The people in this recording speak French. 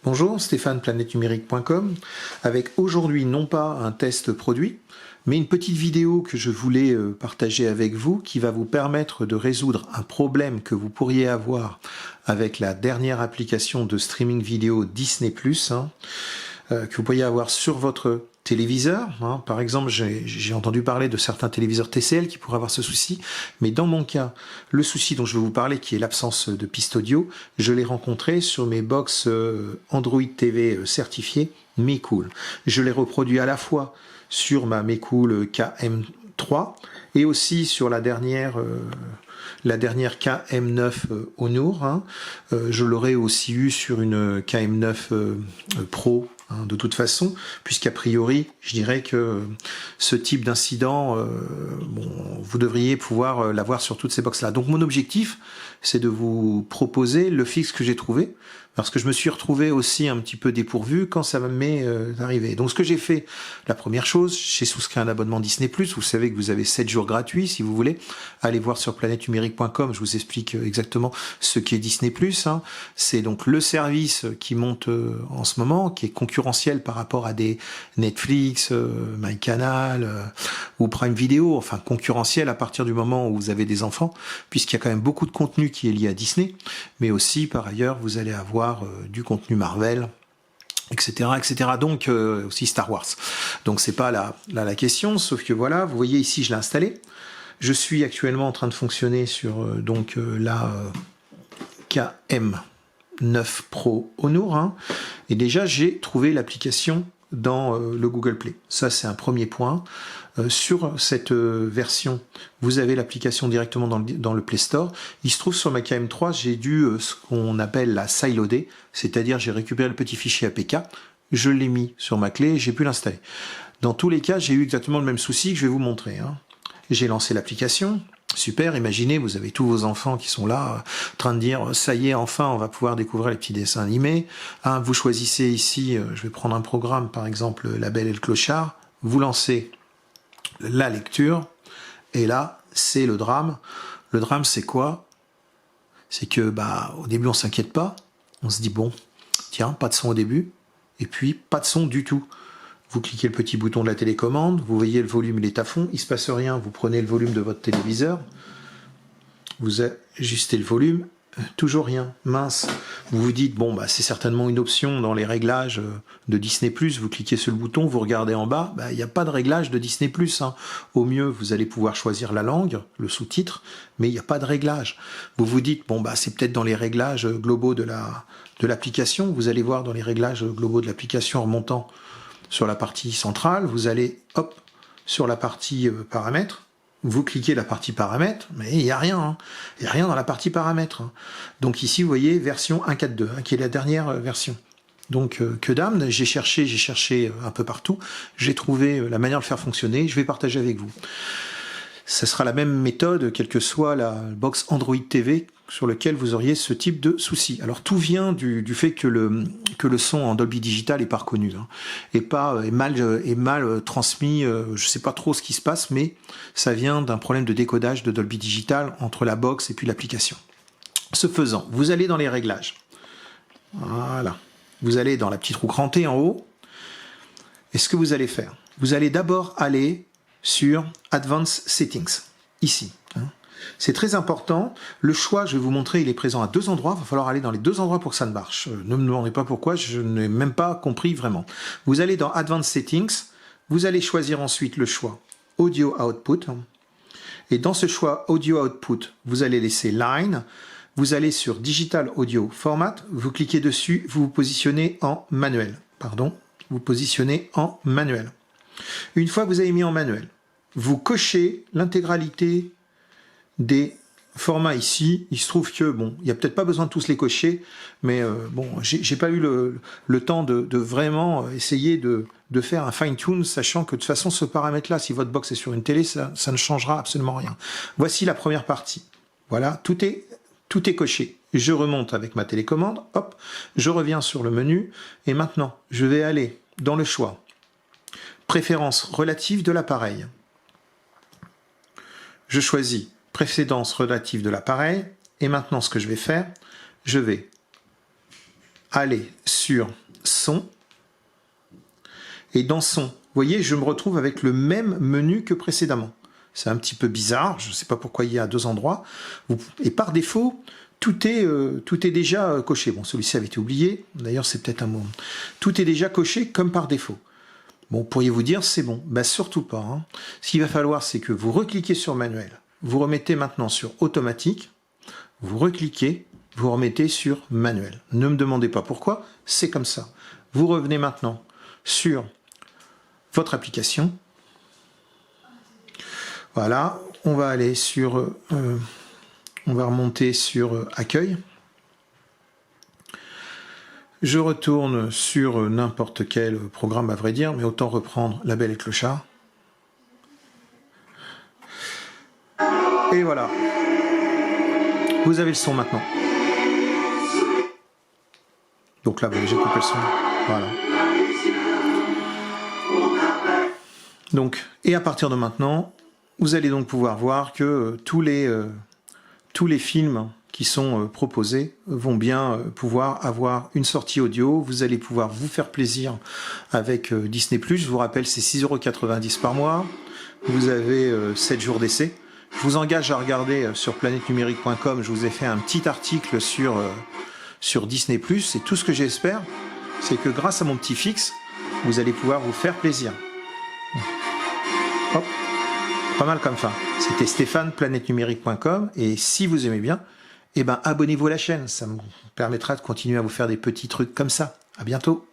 Bonjour, Stéphane, planètenumérique.com, avec aujourd'hui non pas un test produit, mais une petite vidéo que je voulais partager avec vous qui va vous permettre de résoudre un problème que vous pourriez avoir avec la dernière application de streaming vidéo Disney+, que vous pourriez avoir sur votre téléviseur. Par exemple, j'ai entendu parler de certains téléviseurs TCL qui pourraient avoir ce souci, mais dans mon cas, le souci dont je vais vous parler, qui est l'absence de piste audio, je l'ai rencontré sur mes box Android TV certifiées MeCool. Je l'ai reproduit à la fois sur ma MeCool KM3 et aussi sur la dernière KM9 Honor. Je l'aurais aussi eu sur une KM9 Pro, de toute façon, puisqu'a priori, je dirais que ce type d'incident, vous devriez pouvoir l'avoir sur toutes ces box-là. Donc mon objectif, c'est de vous proposer le fixe que j'ai trouvé, parce que je me suis retrouvé aussi un petit peu dépourvu quand ça m'est arrivé. Donc ce que j'ai fait, la première chose, j'ai souscrit un abonnement Disney+, vous savez que vous avez 7 jours gratuits si vous voulez, allez voir sur planètenumérique.com, je vous explique exactement ce qu'est Disney+. C'est donc le service qui monte en ce moment, qui est concurrentiel par rapport à des Netflix, MyCanal ou Prime Video, enfin concurrentiel à partir du moment où vous avez des enfants, puisqu'il y a quand même beaucoup de contenu qui est lié à Disney, mais aussi par ailleurs vous allez avoir du contenu Marvel, etc., etc. Donc aussi Star Wars. Donc c'est pas la question, sauf que voilà, vous voyez ici je l'ai installé. Je suis actuellement en train de fonctionner sur la KM9 Pro Honor, et déjà j'ai trouvé l'application dans le Google Play. Ça c'est un premier point. Sur cette version, vous avez l'application directement dans le Play Store. Il se trouve sur ma KM3, j'ai dû ce qu'on appelle la sideloader, c'est-à-dire j'ai récupéré le petit fichier APK, je l'ai mis sur ma clé et j'ai pu l'installer. Dans tous les cas, j'ai eu exactement le même souci que je vais vous montrer. J'ai lancé l'application. Super, imaginez, vous avez tous vos enfants qui sont là, en train de dire, ça y est, enfin, on va pouvoir découvrir les petits dessins animés. Vous choisissez ici, je vais prendre un programme, par exemple, La Belle et le Clochard. Vous lancez la lecture, et là, c'est le drame. Le drame, c'est quoi? C'est que, au début, on s'inquiète pas. On se dit, bon, tiens, pas de son au début, et puis, pas de son du tout. Vous cliquez le petit bouton de la télécommande, vous voyez le volume, il est à fond, il se passe rien, vous prenez le volume de votre téléviseur, vous ajustez le volume, toujours rien, mince. Vous vous dites, bon, c'est certainement une option dans les réglages de Disney+, vous cliquez sur le bouton, vous regardez en bas, il n'y a pas de réglage de Disney+. Au mieux, vous allez pouvoir choisir la langue, le sous-titre, mais il n'y a pas de réglage. Vous vous dites, bon, c'est peut-être dans les réglages globaux de l'application, vous allez voir dans les réglages globaux de l'application en remontant sur la partie centrale, vous allez, hop, sur la partie paramètres, vous cliquez la partie paramètres, mais il n'y a rien, il n'y a rien dans la partie paramètres. Donc ici, vous voyez, version 1.4.2, qui est la dernière version. Donc, que d'âme, j'ai cherché un peu partout, j'ai trouvé la manière de le faire fonctionner, je vais partager avec vous. Ça sera la même méthode, quelle que soit la box Android TV sur lequel vous auriez ce type de souci. Alors tout vient du fait que le son en Dolby Digital est pas reconnu, est mal transmis. Je sais pas trop ce qui se passe, mais ça vient d'un problème de décodage de Dolby Digital entre la box et puis l'application. Ce faisant, vous allez dans les réglages. Voilà. Vous allez dans la petite roue crantée en haut. Et ce que vous allez faire, vous allez d'abord aller sur Advanced Settings, ici. C'est très important. Le choix, je vais vous montrer, il est présent à 2 endroits. Il va falloir aller dans les 2 endroits pour que ça ne marche. Ne me demandez pas pourquoi, je n'ai même pas compris vraiment. Vous allez dans Advanced Settings, vous allez choisir ensuite le choix Audio Output. Et dans ce choix Audio Output, vous allez laisser Line. Vous allez sur Digital Audio Format, vous cliquez dessus, vous vous positionnez en manuel. Vous positionnez en manuel. Une fois que vous avez mis en manuel, vous cochez l'intégralité des formats ici. Il se trouve que, il n'y a peut-être pas besoin de tous les cocher, mais j'ai pas eu le temps de vraiment essayer de faire un fine-tune, sachant que de toute façon, ce paramètre-là, si votre box est sur une télé, ça ne changera absolument rien. Voici la première partie. Voilà, tout est coché. Je remonte avec ma télécommande, hop, je reviens sur le menu, et maintenant, je vais aller dans le choix Préférences relatives de l'appareil. Je choisis Préférences relatives de l'appareil, et maintenant ce que je vais faire, je vais aller sur son. Et dans son, vous voyez, je me retrouve avec le même menu que précédemment. C'est un petit peu bizarre, je ne sais pas pourquoi il y a 2 endroits. Et par défaut, tout est déjà coché. Bon, celui-ci avait été oublié, d'ailleurs c'est peut-être un mot. Tout est déjà coché comme par défaut. Bon, pourriez-vous dire, c'est bon? Ben, surtout pas. Hein. Ce qu'il va falloir, c'est que vous recliquez sur manuel. Vous remettez maintenant sur automatique. Vous recliquez, vous remettez sur manuel. Ne me demandez pas pourquoi, c'est comme ça. Vous revenez maintenant sur votre application. Voilà, on va aller sur... on va remonter sur accueil. Je retourne sur n'importe quel programme, à vrai dire, mais autant reprendre La Belle et Clochard. Et voilà. Vous avez le son maintenant. Donc là, j'ai coupé le son. Voilà. Donc, et à partir de maintenant, vous allez donc pouvoir voir que tous les films qui sont proposés vont bien pouvoir avoir une sortie audio. Vous allez pouvoir vous faire plaisir avec Disney+. Je vous rappelle, c'est 6,90 € par mois. Vous avez 7 jours d'essai. Je vous engage à regarder sur planètenumérique.com. Je vous ai fait un petit article sur Disney+. Et tout ce que j'espère, c'est que grâce à mon petit fixe, vous allez pouvoir vous faire plaisir. Hop. Pas mal comme fin. C'était Stéphane, planètenumérique.com. Et si vous aimez bien, eh ben, abonnez-vous à la chaîne. Ça me permettra de continuer à vous faire des petits trucs comme ça. À bientôt.